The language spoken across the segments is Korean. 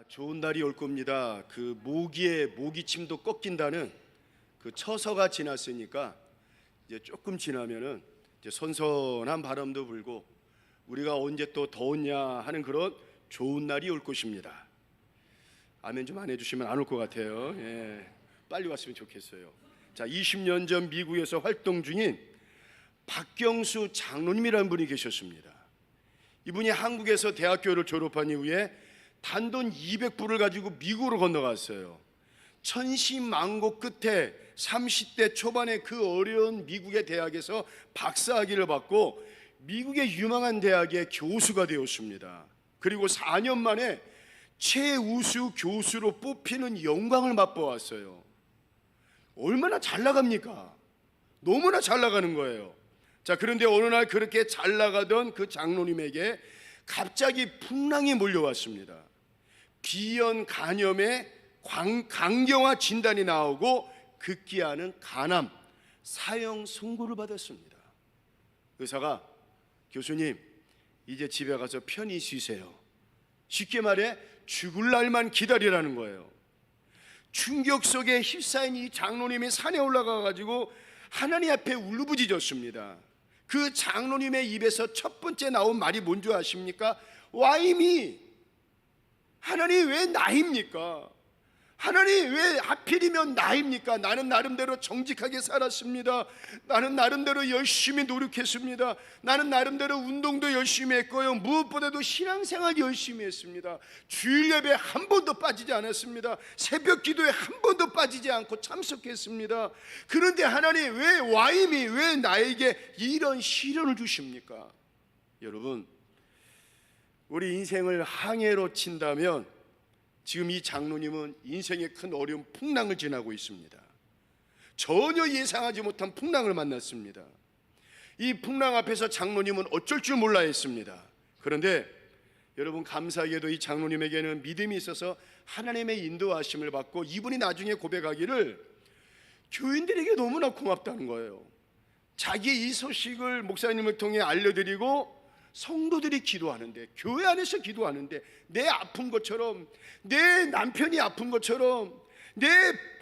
좋은 날이 올 겁니다. 그 모기의 모기침도 꺾인다는 그 처서가 지났으니까 이제 조금 지나면은 이제 선선한 바람도 불고 우리가 언제 또 더웠냐 하는 그런 좋은 날이 올 것입니다. 아멘 좀 안 해주시면 안 올 것 같아요. 빨리 왔으면 좋겠어요. 자, 20년 전 미국에서 활동 중인 박경수 장로님이라는 분이 계셨습니다. 이분이 한국에서 대학교를 졸업한 이후에 단돈 200불을 가지고 미국으로 건너갔어요. 천시만고 끝에 30대 초반에 그 어려운 미국의 대학에서 박사학위를 받고 미국의 유망한 대학의 교수가 되었습니다. 그리고 4년 만에 최우수 교수로 뽑히는 영광을 맛보았어요. 얼마나 잘 나갑니까? 너무나 잘 나가는 거예요. 자, 그런데 어느 날 그렇게 잘 나가던 그 장로님에게 갑자기 풍랑이 몰려왔습니다. 비연 간염에 강경화 진단이 나오고 급기야는 간암, 사형 선고를 받았습니다. 의사가 교수님 이제 집에 가서 편히 쉬세요. 쉽게 말해 죽을 날만 기다리라는 거예요. 충격 속에 휩싸인 이 장로님이 산에 올라가 가지고 하나님 앞에 울부짖었습니다. 그 장로님의 입에서 첫 번째 나온 말이 뭔지 아십니까? Why me? 하나님 왜 나입니까? 하나님 왜 하필이면 나입니까? 나는 나름대로 정직하게 살았습니다. 나는 나름대로 열심히 노력했습니다. 나는 나름대로 운동도 열심히 했고요. 무엇보다도 신앙생활 열심히 했습니다. 주일 예배 한 번도 빠지지 않았습니다. 새벽 기도에 한 번도 빠지지 않고 참석했습니다. 그런데 하나님 왜 와임이 왜 나에게 이런 시련을 주십니까? 여러분, 우리 인생을 항해로 친다면 지금 이 장로님은 인생의 큰 어려운 풍랑을 지나고 있습니다. 전혀 예상하지 못한 풍랑을 만났습니다. 이 풍랑 앞에서 장로님은 어쩔 줄 몰라 했습니다. 그런데 여러분, 감사하게도 이 장로님에게는 믿음이 있어서 하나님의 인도하심을 받고 이분이 나중에 고백하기를 교인들에게 너무나 고맙다는 거예요. 자기 이 소식을 목사님을 통해 알려드리고 성도들이 기도하는데, 교회 안에서 기도하는데 내 아픈 것처럼, 내 남편이 아픈 것처럼, 내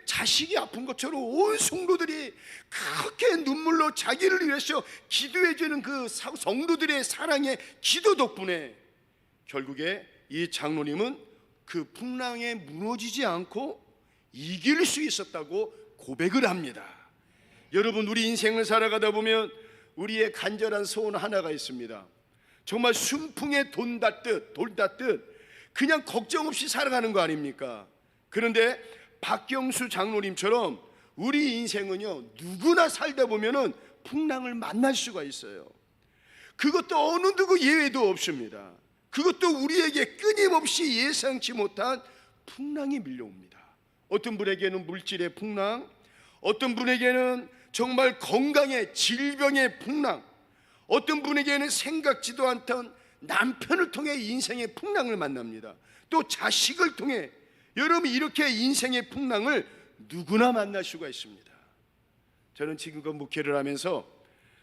자식이 아픈 것처럼 온 성도들이 그렇게 눈물로 자기를 위해서 기도해주는 그 성도들의 사랑의 기도 덕분에 결국에 이 장로님은 그 풍랑에 무너지지 않고 이길 수 있었다고 고백을 합니다. 여러분, 우리 인생을 살아가다 보면 우리의 간절한 소원 하나가 있습니다. 정말 순풍에 돌닿듯 그냥 걱정 없이 살아가는 거 아닙니까? 그런데 박경수 장로님처럼 우리 인생은요, 누구나 살다 보면은 풍랑을 만날 수가 있어요. 그것도 어느 누구 예외도 없습니다. 그것도 우리에게 끊임없이 예상치 못한 풍랑이 밀려옵니다. 어떤 분에게는 물질의 풍랑, 어떤 분에게는 정말 건강의 질병의 풍랑, 어떤 분에게는 생각지도 않던 남편을 통해 인생의 풍랑을 만납니다. 또 자식을 통해, 여러분, 이렇게 인생의 풍랑을 누구나 만날 수가 있습니다. 저는 지금껏 목회를 하면서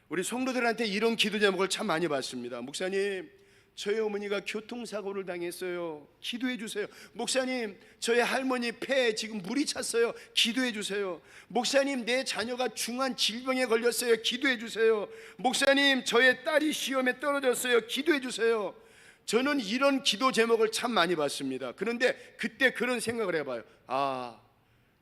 우리 성도들한테 이런 기도 제목을 참 많이 받습니다. 목사님, 저희 어머니가 교통사고를 당했어요. 기도해 주세요. 목사님, 저희 할머니 폐에 지금 물이 찼어요. 기도해 주세요. 목사님, 내 자녀가 중한 질병에 걸렸어요. 기도해 주세요. 목사님, 저의 딸이 시험에 떨어졌어요. 기도해 주세요. 저는 이런 기도 제목을 참 많이 받습니다. 그런데 그때 그런 생각을 해봐요.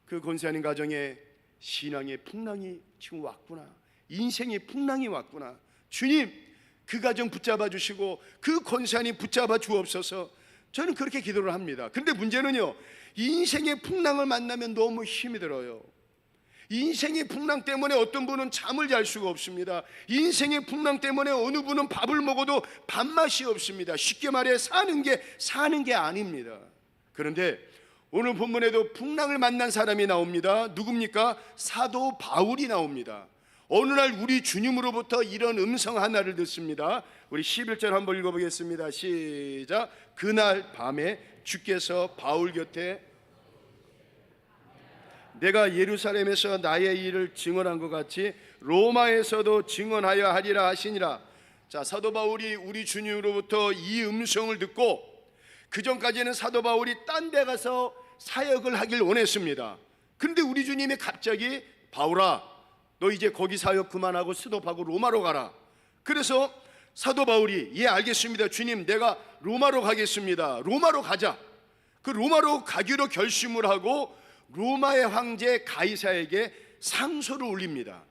그 권사님 가정에 신앙의 풍랑이 지금 왔구나. 인생의 풍랑이 왔구나. 주님, 그 가정 붙잡아 주시고 그 권사님 붙잡아 주옵소서. 저는 그렇게 기도를 합니다. 그런데 문제는요, 인생의 풍랑을 만나면 너무 힘이 들어요. 인생의 풍랑 때문에 어떤 분은 잠을 잘 수가 없습니다. 인생의 풍랑 때문에 어느 분은 밥을 먹어도 밥맛이 없습니다. 쉽게 말해 사는 게 아닙니다. 그런데 오늘 본문에도 풍랑을 만난 사람이 나옵니다. 누굽니까? 사도 바울이 나옵니다. 어느 날 우리 주님으로부터 이런 음성 하나를 듣습니다. 우리 11절 한번 읽어보겠습니다. 시작. 그날 밤에 주께서 바울 곁에 내가 예루살렘에서 나의 일을 증언한 것 같이 로마에서도 증언하여 하리라 하시니라. 자, 사도 바울이 우리 주님으로부터 이 음성을 듣고 그 전까지는 사도 바울이 딴 데 가서 사역을 하길 원했습니다. 그런데 우리 주님이 갑자기 바울아, 너 이제 거기 사역 그만하고 스톱하고 로마로 가라. 그래서 사도 바울이 예 알겠습니다 주님, 내가 로마로 가겠습니다. 로마로 가자. 그 로마로 가기로 결심을 하고 로마의 황제 가이사에게 상소를 올립니다.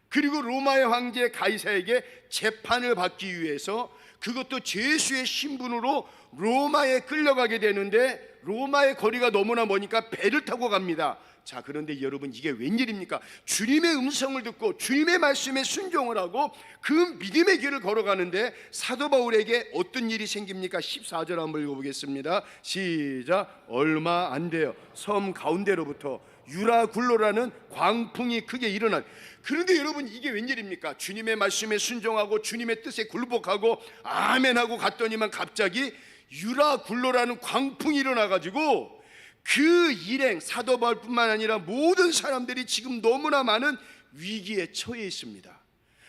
그리고 로마의 황제 가이사에게 재판을 받기 위해서 그것도 죄수의 신분으로 로마에 끌려가게 되는데, 로마의 거리가 너무나 머니까 배를 타고 갑니다. 자, 그런데 여러분, 이게 웬일입니까? 주님의 음성을 듣고 주님의 말씀에 순종을 하고 그 믿음의 길을 걸어가는데 사도 바울에게 어떤 일이 생깁니까? 14절 한번 읽어보겠습니다. 시작. 얼마 안 돼요. 섬 가운데로부터 유라굴로라는 광풍이 크게 일어난. 그런데 여러분, 이게 웬일입니까? 주님의 말씀에 순종하고 주님의 뜻에 굴복하고 아멘하고 갔더니만 갑자기 유라굴로라는 광풍이 일어나가지고 그 일행 사도 바울뿐만 아니라 모든 사람들이 지금 너무나 많은 위기에 처해 있습니다.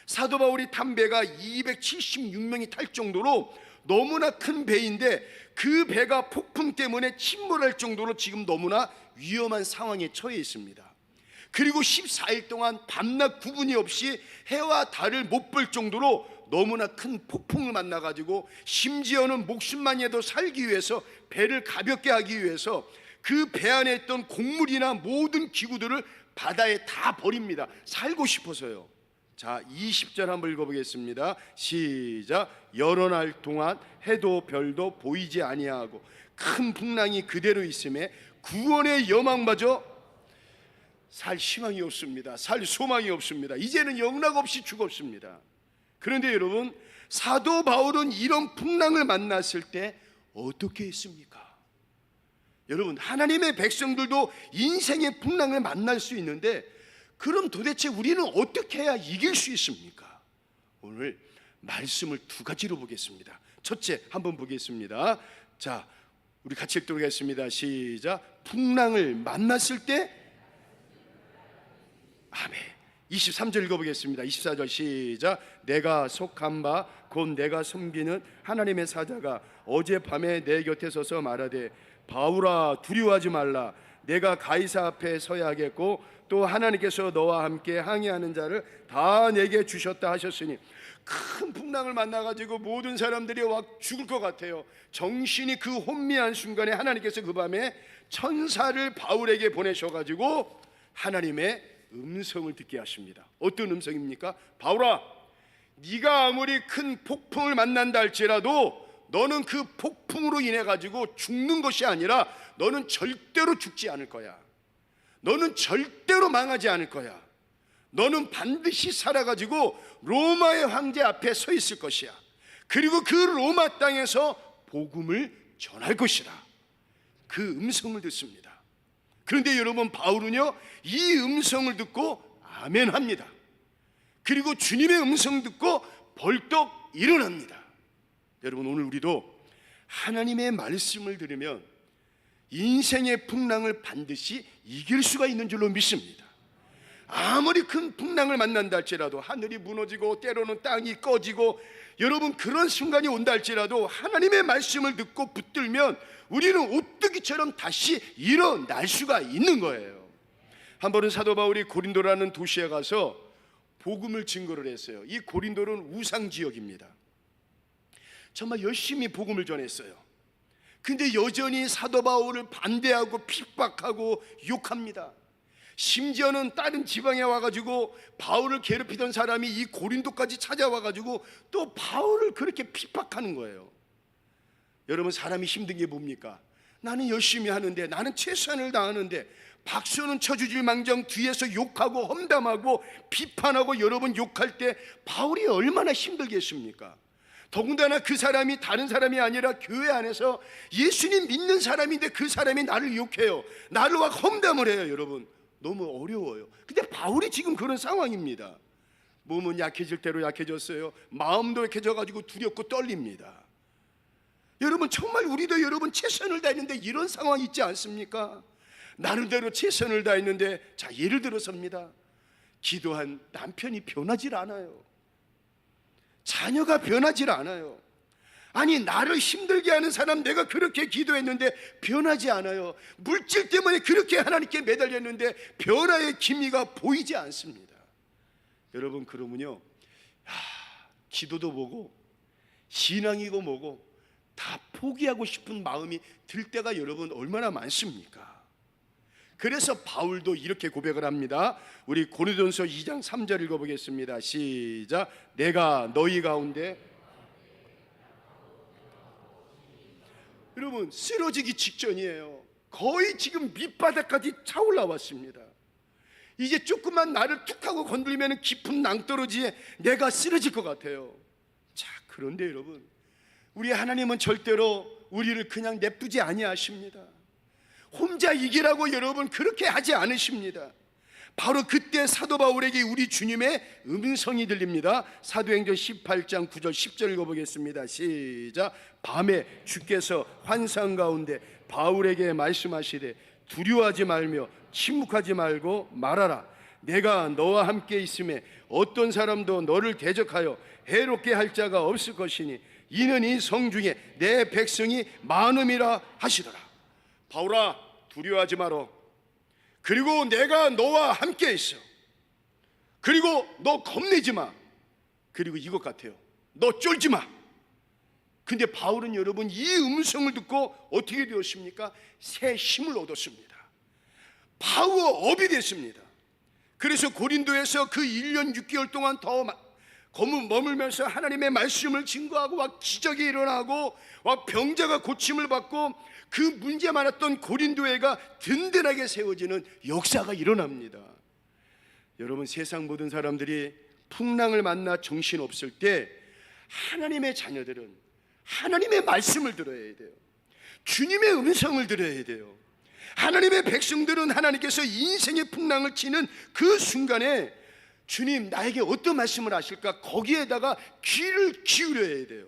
사도 바울이 탄 배가 276명이 탈 정도로 너무나 큰 배인데 그 배가 폭풍 때문에 침몰할 정도로 지금 너무나 위험한 상황에 처해 있습니다. 그리고 14일 동안 밤낮 구분이 없이 해와 달을 못 볼 정도로 너무나 큰 폭풍을 만나가지고 심지어는 목숨만이라도 살기 위해서, 배를 가볍게 하기 위해서 그 배 안에 있던 곡물이나 모든 기구들을 바다에 다 버립니다. 살고 싶어서요. 자, 20절 한번 읽어보겠습니다. 시작. 여러 날 동안 해도 별도 보이지 아니하고 큰 풍랑이 그대로 있음에 구원의 여망마저 살 희망이 없습니다. 살 소망이 없습니다. 이제는 영락없이 죽었습니다. 그런데 여러분, 사도 바울은 이런 풍랑을 만났을 때 어떻게 했습니까? 여러분, 하나님의 백성들도 인생의 풍랑을 만날 수 있는데 그럼 도대체 우리는 어떻게 해야 이길 수 있습니까? 오늘 말씀을 두 가지로 보겠습니다. 첫째, 한번 보겠습니다. 자, 우리 같이 읽도록 하겠습니다. 시작. 풍랑을 만났을 때 아멘. 23절 읽어보겠습니다. 24절 시작. 내가 속한 바 곧 내가 섬기는 하나님의 사자가 어젯밤에 내 곁에 서서 말하되 바울아 두려워하지 말라. 내가 가이사 앞에 서야 하겠고 또 하나님께서 너와 함께 항의하는 자를 다 내게 주셨다 하셨으니. 큰 풍랑을 만나가지고 모든 사람들이 와 죽을 것 같아요. 정신이 그 혼미한 순간에 하나님께서 그 밤에 천사를 바울에게 보내셔가지고 하나님의 음성을 듣게 하십니다. 어떤 음성입니까? 바울아, 네가 아무리 큰 폭풍을 만난다 할지라도 너는 그 폭풍으로 인해 가지고 죽는 것이 아니라 너는 절대로 죽지 않을 거야. 너는 절대로 망하지 않을 거야. 너는 반드시 살아가지고 로마의 황제 앞에 서 있을 것이야. 그리고 그 로마 땅에서 복음을 전할 것이다. 그 음성을 듣습니다. 그런데 여러분, 바울은요 이 음성을 듣고 아멘합니다. 그리고 주님의 음성 듣고 벌떡 일어납니다. 여러분, 오늘 우리도 하나님의 말씀을 들으면 인생의 풍랑을 반드시 이길 수가 있는 줄로 믿습니다. 아무리 큰 풍랑을 만난다 할지라도, 하늘이 무너지고 때로는 땅이 꺼지고, 여러분 그런 순간이 온다 할지라도 하나님의 말씀을 듣고 붙들면 우리는 오뚜기처럼 다시 일어날 수가 있는 거예요. 한 번은 사도 바울이 고린도라는 도시에 가서 복음을 증거를 했어요. 이 고린도는 우상지역입니다. 정말 열심히 복음을 전했어요. 근데 여전히 사도 바울을 반대하고 핍박하고 욕합니다. 심지어는 다른 지방에 와가지고 바울을 괴롭히던 사람이 이 고린도까지 찾아와가지고 또 바울을 그렇게 핍박하는 거예요. 여러분, 사람이 힘든 게 뭡니까? 나는 열심히 하는데, 나는 최선을 다하는데 박수는 쳐주질 망정 뒤에서 욕하고 험담하고 비판하고 여러분 욕할 때 바울이 얼마나 힘들겠습니까? 더군다나 그 사람이 다른 사람이 아니라 교회 안에서 예수님 믿는 사람인데 그 사람이 나를 욕해요. 나를 막 험담을 해요. 여러분, 너무 어려워요. 근데 바울이 지금 그런 상황입니다. 몸은 약해질 대로 약해졌어요. 마음도 약해져가지고 두렵고 떨립니다. 여러분, 정말 우리도 여러분 최선을 다했는데 이런 상황이 있지 않습니까? 나름대로 최선을 다했는데, 자, 예를 들어서입니다. 기도한 남편이 변하질 않아요. 자녀가 변하질 않아요. 아니, 나를 힘들게 하는 사람, 내가 그렇게 기도했는데 변하지 않아요. 물질 때문에 그렇게 하나님께 매달렸는데 변화의 기미가 보이지 않습니다. 여러분, 그러면요, 기도도 뭐고 신앙이고 뭐고 다 포기하고 싶은 마음이 들 때가 여러분 얼마나 많습니까? 그래서 바울도 이렇게 고백을 합니다. 우리 고린도전서 2장 3절 읽어보겠습니다. 시작. 내가 너희 가운데, 여러분, 쓰러지기 직전이에요. 거의 지금 밑바닥까지 차올라 왔습니다. 이제 조금만 나를 툭 하고 건들면 깊은 낭떠러지에 내가 쓰러질 것 같아요. 자, 그런데 여러분, 우리 하나님은 절대로 우리를 그냥 냅두지 아니하십니다. 혼자 이기라고 여러분 그렇게 하지 않으십니다. 바로 그때 사도 바울에게 우리 주님의 음성이 들립니다. 사도행전 18장 9절 10절 읽어보겠습니다. 시작. 밤에 주께서 환상 가운데 바울에게 말씀하시되 두려워하지 말며 침묵하지 말고 말하라. 내가 너와 함께 있음에 어떤 사람도 너를 대적하여 해롭게 할 자가 없을 것이니 이는 이 성 중에 내 백성이 많음이라 하시더라. 바울아, 두려워하지 마라. 그리고 내가 너와 함께 있어. 그리고 너 겁내지 마. 그리고 이것 같아요, 너 쫄지 마. 근데 바울은 여러분 이 음성을 듣고 어떻게 되었습니까? 새 힘을 얻었습니다. 파워업이 됐습니다. 그래서 고린도에서 그 1년 6개월 동안 더 머물면서 하나님의 말씀을 증거하고 막 기적이 일어나고 막 병자가 고침을 받고 그 문제 많았던 고린도회가 든든하게 세워지는 역사가 일어납니다. 여러분, 세상 모든 사람들이 풍랑을 만나 정신없을 때 하나님의 자녀들은 하나님의 말씀을 들어야 돼요. 주님의 음성을 들어야 돼요. 하나님의 백성들은 하나님께서 인생의 풍랑을 치는 그 순간에 주님 나에게 어떤 말씀을 하실까, 거기에다가 귀를 기울여야 돼요.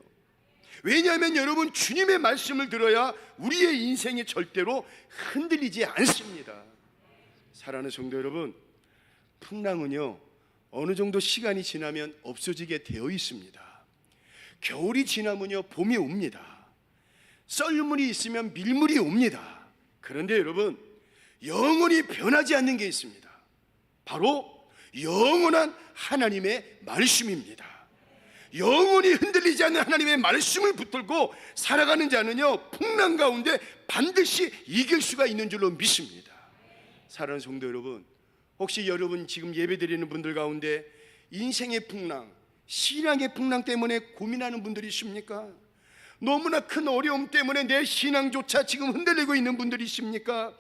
왜냐하면 여러분, 주님의 말씀을 들어야 우리의 인생이 절대로 흔들리지 않습니다. 사랑하는 성도 여러분, 풍랑은요 어느 정도 시간이 지나면 없어지게 되어 있습니다. 겨울이 지나면요 봄이 옵니다. 썰물이 있으면 밀물이 옵니다. 그런데 여러분, 영원히 변하지 않는 게 있습니다. 바로 영원한 하나님의 말씀입니다. 영원히 흔들리지 않는 하나님의 말씀을 붙들고 살아가는 자는요 풍랑 가운데 반드시 이길 수가 있는 줄로 믿습니다. 사랑하는 성도 여러분, 혹시 여러분 지금 예배드리는 분들 가운데 인생의 풍랑, 신앙의 풍랑 때문에 고민하는 분들이 있습니까? 너무나 큰 어려움 때문에 내 신앙조차 지금 흔들리고 있는 분들이 있습니까?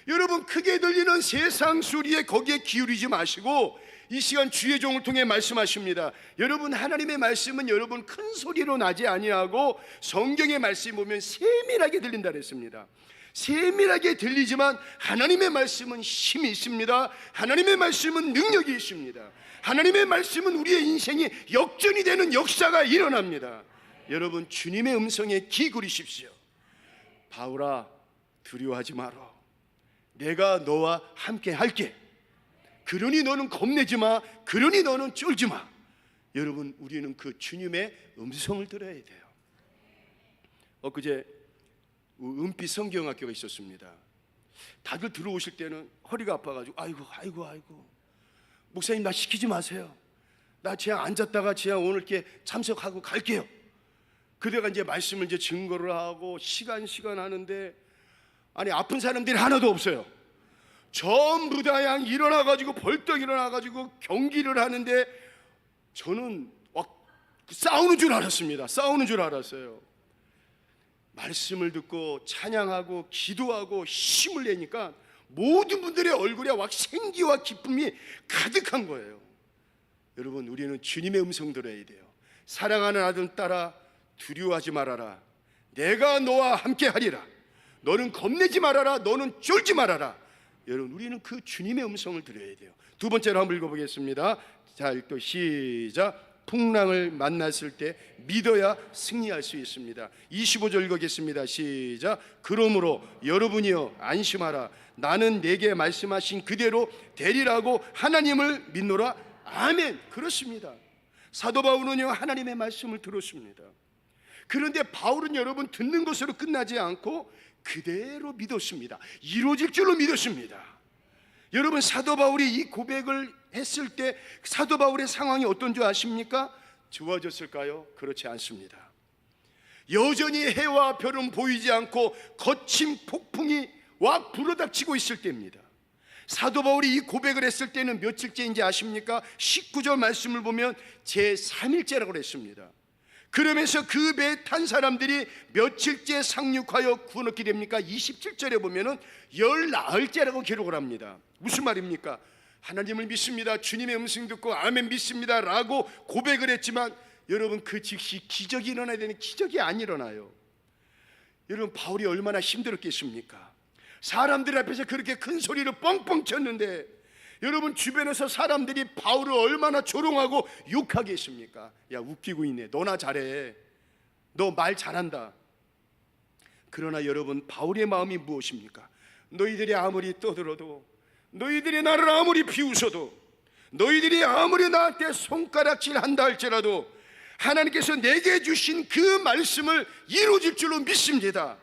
여러분, 크게 들리는 세상 소리에 거기에 기울이지 마시고 이 시간 주의 종을 통해 말씀하십니다. 여러분, 하나님의 말씀은 여러분 큰 소리로 나지 아니하고 성경의 말씀 보면 세밀하게 들린다 그랬습니다. 세밀하게 들리지만 하나님의 말씀은 힘이 있습니다. 하나님의 말씀은 능력이 있습니다. 하나님의 말씀은 우리의 인생이 역전이 되는 역사가 일어납니다. 여러분, 주님의 음성에 귀 기울이십시오. 바울아, 두려워하지 마라. 내가 너와 함께 할게. 그러니 너는 겁내지 마. 그러니 너는 쫄지 마. 여러분, 우리는 그 주님의 음성을 들어야 돼요. 엊그제 은빛 성경학교가 있었습니다. 다들 들어오실 때는 허리가 아파가지고 아이고 목사님 나 시키지 마세요. 나 그냥 앉았다가 그냥 오늘 이렇게 참석하고 갈게요. 그대가 이제 말씀을 이제 증거를 하고 시간 하는데 아니 아픈 사람들이 하나도 없어요. 전부 다 그냥 일어나가지고 벌떡 일어나가지고 경기를 하는데 저는 막 싸우는 줄 알았습니다. 싸우는 줄 알았어요. 말씀을 듣고 찬양하고 기도하고 힘을 내니까 모든 분들의 얼굴에 막 생기와 기쁨이 가득한 거예요. 여러분, 우리는 주님의 음성 들어야 돼요. 사랑하는 아들 딸아, 두려워하지 말아라. 내가 너와 함께 하리라. 너는 겁내지 말아라. 너는 쫄지 말아라. 여러분, 우리는 그 주님의 음성을 들어야 돼요. 두 번째로 한번 읽어보겠습니다. 자, 또 시작. 풍랑을 만났을 때 믿어야 승리할 수 있습니다. 25절 읽겠습니다. 시작. 그러므로 여러분이여 안심하라. 나는 내게 말씀하신 그대로 되리라고 하나님을 믿노라. 아멘. 그렇습니다. 사도 바울은요 하나님의 말씀을 들었습니다. 그런데 바울은 여러분 듣는 것으로 끝나지 않고 그대로 믿었습니다. 이루어질 줄로 믿었습니다. 여러분 사도 바울이 이 고백을 했을 때 사도 바울의 상황이 어떤 줄 아십니까? 좋아졌을까요? 그렇지 않습니다. 여전히 해와 별은 보이지 않고 거친 폭풍이 와 불어닥치고 있을 때입니다. 사도 바울이 이 고백을 했을 때는 며칠째인지 아십니까? 19절 말씀을 보면 제3일째라고 그랬습니다. 그러면서 그 배에 탄 사람들이 며칠째 상륙하여 구원 얻게 됩니까? 27절에 보면은 19일째라고 기록을 합니다. 무슨 말입니까? 하나님을 믿습니다, 주님의 음성 듣고 아멘 믿습니다 라고 고백을 했지만 여러분 그 즉시 기적이 일어나야 되는 기적이 안 일어나요. 여러분 바울이 얼마나 힘들었겠습니까? 사람들 앞에서 그렇게 큰 소리를 뻥뻥 쳤는데 여러분 주변에서 사람들이 바울을 얼마나 조롱하고 욕하겠습니까? 야 웃기고 있네, 너나 잘해, 너 말 잘한다. 그러나 여러분 바울의 마음이 무엇입니까? 너희들이 아무리 떠들어도, 너희들이 나를 아무리 비웃어도, 너희들이 아무리 나한테 손가락질 한다 할지라도 하나님께서 내게 주신 그 말씀을 이루어질 줄로 믿습니다.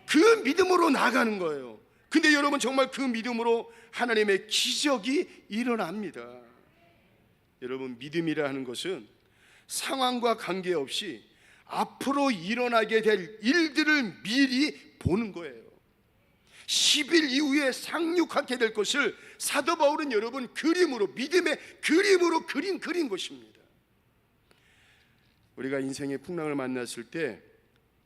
그 믿음으로 나가는 거예요. 근데 여러분 정말 그 믿음으로 하나님의 기적이 일어납니다. 여러분 믿음이라 하는 것은 상황과 관계없이 앞으로 일어나게 될 일들을 미리 보는 거예요. 10일 이후에 상륙하게 될 것을 사도 바울은 여러분 그림으로, 믿음의 그림으로 그린 것입니다. 우리가 인생의 풍랑을 만났을 때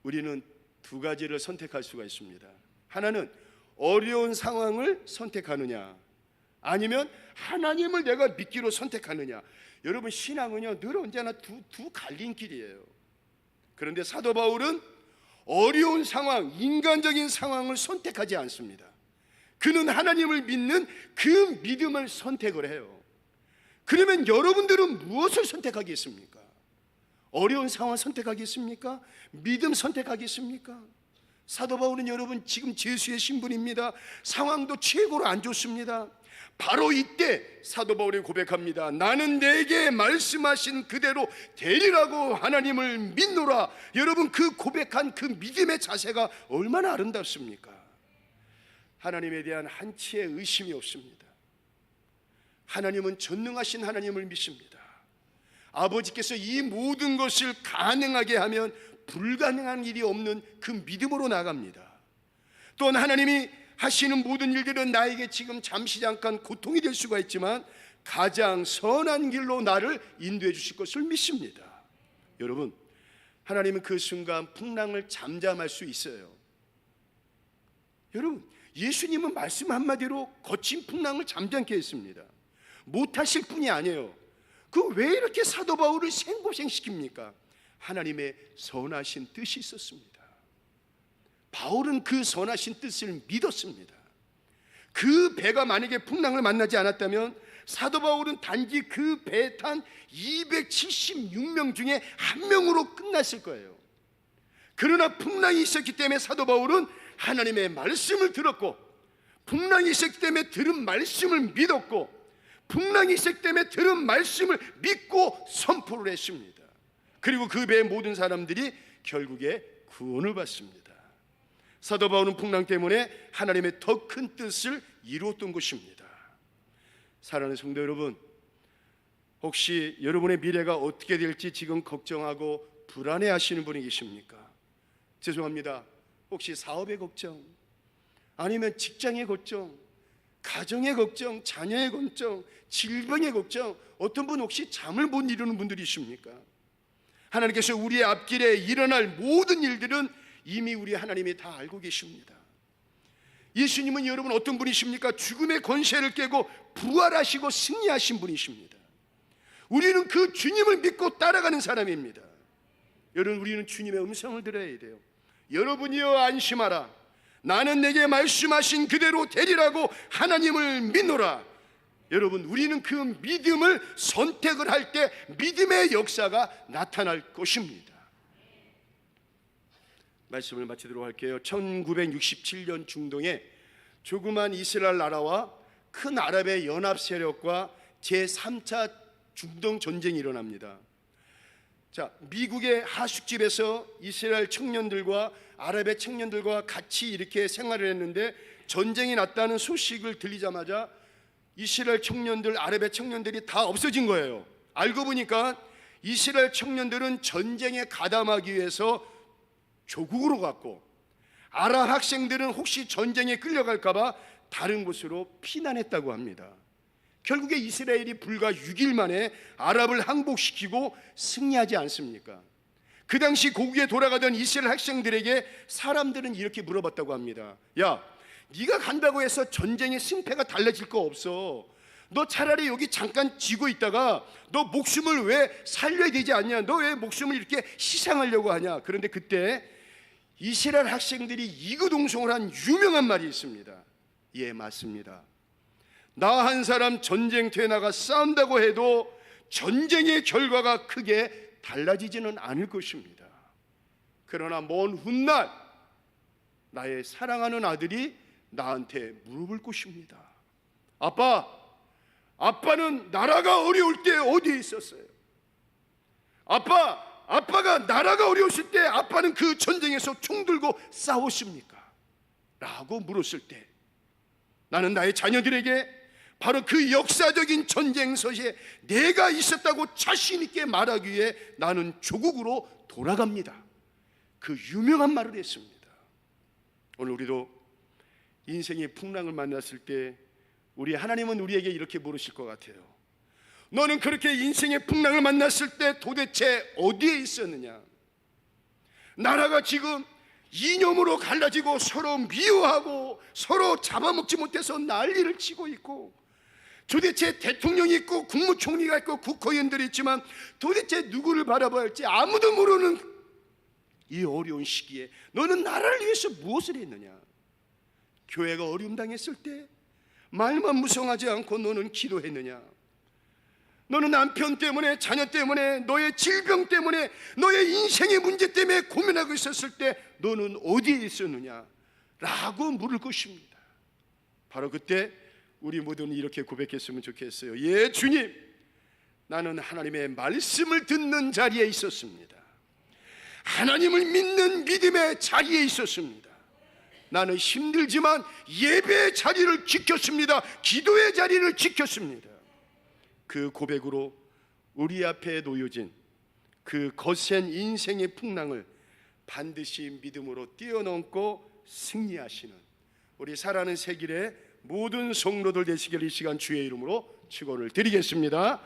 우리는 두 가지를 선택할 수가 있습니다. 하나는 어려운 상황을 선택하느냐, 아니면 하나님을 내가 믿기로 선택하느냐. 여러분 신앙은요 늘 언제나 두 갈림길이에요. 그런데 사도 바울은 어려운 상황, 인간적인 상황을 선택하지 않습니다. 그는 하나님을 믿는 그 믿음을 선택을 해요. 그러면 여러분들은 무엇을 선택하겠습니까? 어려운 상황 선택하겠습니까? 믿음 선택하겠습니까? 사도 바울은 여러분 지금 죄수의 신분입니다. 상황도 최고로 안 좋습니다. 바로 이때 사도 바울이 고백합니다. 나는 내게 말씀하신 그대로 되리라고 하나님을 믿노라. 여러분 그 고백한 그 믿음의 자세가 얼마나 아름답습니까? 하나님에 대한 한치의 의심이 없습니다. 하나님은 전능하신 하나님을 믿습니다. 아버지께서 이 모든 것을 가능하게 하면 불가능한 일이 없는 그 믿음으로 나갑니다. 또한 하나님이 하시는 모든 일들은 나에게 지금 잠시 잠깐 고통이 될 수가 있지만 가장 선한 길로 나를 인도해 주실 것을 믿습니다. 여러분 하나님은 그 순간 풍랑을 잠잠할 수 있어요. 여러분 예수님은 말씀 한마디로 거친 풍랑을 잠잠케 했습니다. 못하실 분이 아니에요. 그 왜 이렇게 사도 바울을 생고생시킵니까? 하나님의 선하신 뜻이 있었습니다. 바울은 그 선하신 뜻을 믿었습니다. 그 배가 만약에 풍랑을 만나지 않았다면 사도 바울은 단지 그 배에 탄 276명 중에 한 명으로 끝났을 거예요. 그러나 풍랑이 있었기 때문에 사도 바울은 하나님의 말씀을 들었고, 풍랑이 있었기 때문에 들은 말씀을 믿었고, 풍랑이 있었기 때문에 들은 말씀을 믿고 선포를 했습니다. 그리고 그 배의 모든 사람들이 결국에 구원을 받습니다. 사도 바울은 풍랑 때문에 하나님의 더 큰 뜻을 이루었던 것입니다. 사랑하는 성도 여러분, 혹시 여러분의 미래가 어떻게 될지 지금 걱정하고 불안해하시는 분이 계십니까? 죄송합니다. 혹시 사업의 걱정, 아니면 직장의 걱정, 가정의 걱정, 자녀의 걱정, 질병의 걱정, 어떤 분 혹시 잠을 못 이루는 분들이 있습니까? 하나님께서 우리의 앞길에 일어날 모든 일들은 이미 우리 하나님이 다 알고 계십니다. 예수님은 여러분 어떤 분이십니까? 죽음의 권세를 깨고 부활하시고 승리하신 분이십니다. 우리는 그 주님을 믿고 따라가는 사람입니다. 여러분 우리는 주님의 음성을 들어야 돼요. 여러분이여 안심하라, 나는 내게 말씀하신 그대로 되리라고 하나님을 믿노라. 여러분 우리는 그 믿음을 선택을 할 때 믿음의 역사가 나타날 것입니다. 말씀을 마치도록 할게요. 1967년 중동에 조그만 이스라엘 나라와 큰 아랍의 연합 세력과 제3차 중동 전쟁이 일어납니다. 자, 미국의 하숙집에서 이스라엘 청년들과 아랍의 청년들과 같이 이렇게 생활을 했는데 전쟁이 났다는 소식을 들리자마자 이스라엘 청년들, 아랍의 청년들이 다 없어진 거예요. 알고 보니까 이스라엘 청년들은 전쟁에 가담하기 위해서 조국으로 갔고, 아랍 학생들은 혹시 전쟁에 끌려갈까 봐 다른 곳으로 피난했다고 합니다. 결국에 이스라엘이 불과 6일 만에 아랍을 항복시키고 승리하지 않습니까? 그 당시 고국에 돌아가던 이스라엘 학생들에게 사람들은 이렇게 물어봤다고 합니다. 야, 네가 간다고 해서 전쟁의 승패가 달라질 거 없어. 너 차라리 여기 잠깐 지고 있다가 너 목숨을 왜 살려야 되지 않냐? 너 왜 목숨을 이렇게 희생하려고 하냐? 그런데 그때 이스라엘 학생들이 이구동성을 한 유명한 말이 있습니다. 예, 맞습니다. 나 한 사람 전쟁터에 나가 싸운다고 해도 전쟁의 결과가 크게 달라지지는 않을 것입니다. 그러나 먼 훗날 나의 사랑하는 아들이 나한테 물어볼 것입니다. 아빠는 나라가 어려울 때 어디에 있었어요? 아빠가 나라가 어려웠을 때 아빠는 그 전쟁에서 총 들고 싸웠습니까? 라고 물었을 때 나는 나의 자녀들에게 바로 그 역사적인 전쟁서에 내가 있었다고 자신 있게 말하기 위해 나는 조국으로 돌아갑니다. 그 유명한 말을 했습니다. 오늘 우리도 인생의 풍랑을 만났을 때 우리 하나님은 우리에게 이렇게 물으실 것 같아요. 너는 그렇게 인생의 풍랑을 만났을 때 도대체 어디에 있었느냐? 나라가 지금 이념으로 갈라지고 서로 미워하고 서로 잡아먹지 못해서 난리를 치고 있고, 도대체 대통령이 있고 국무총리가 있고 국회의원들이 있지만 도대체 누구를 바라봐야 할지 아무도 모르는 이 어려운 시기에 너는 나라를 위해서 무엇을 했느냐? 교회가 어려움 당했을 때 말만 무성하지 않고 너는 기도했느냐? 너는 남편 때문에, 자녀 때문에, 너의 질병 때문에, 너의 인생의 문제 때문에 고민하고 있었을 때 너는 어디에 있었느냐? 라고 물을 것입니다. 바로 그때 우리 모두는 이렇게 고백했으면 좋겠어요. 예, 주님, 나는 하나님의 말씀을 듣는 자리에 있었습니다. 하나님을 믿는 믿음의 자리에 있었습니다. 나는 힘들지만 예배의 자리를 지켰습니다. 기도의 자리를 지켰습니다. 그 고백으로 우리 앞에 놓여진 그 거센 인생의 풍랑을 반드시 믿음으로 뛰어넘고 승리하시는 우리 사랑하는 새길의 모든 성도들 되시길 이 시간 주의 이름으로 축원을 드리겠습니다.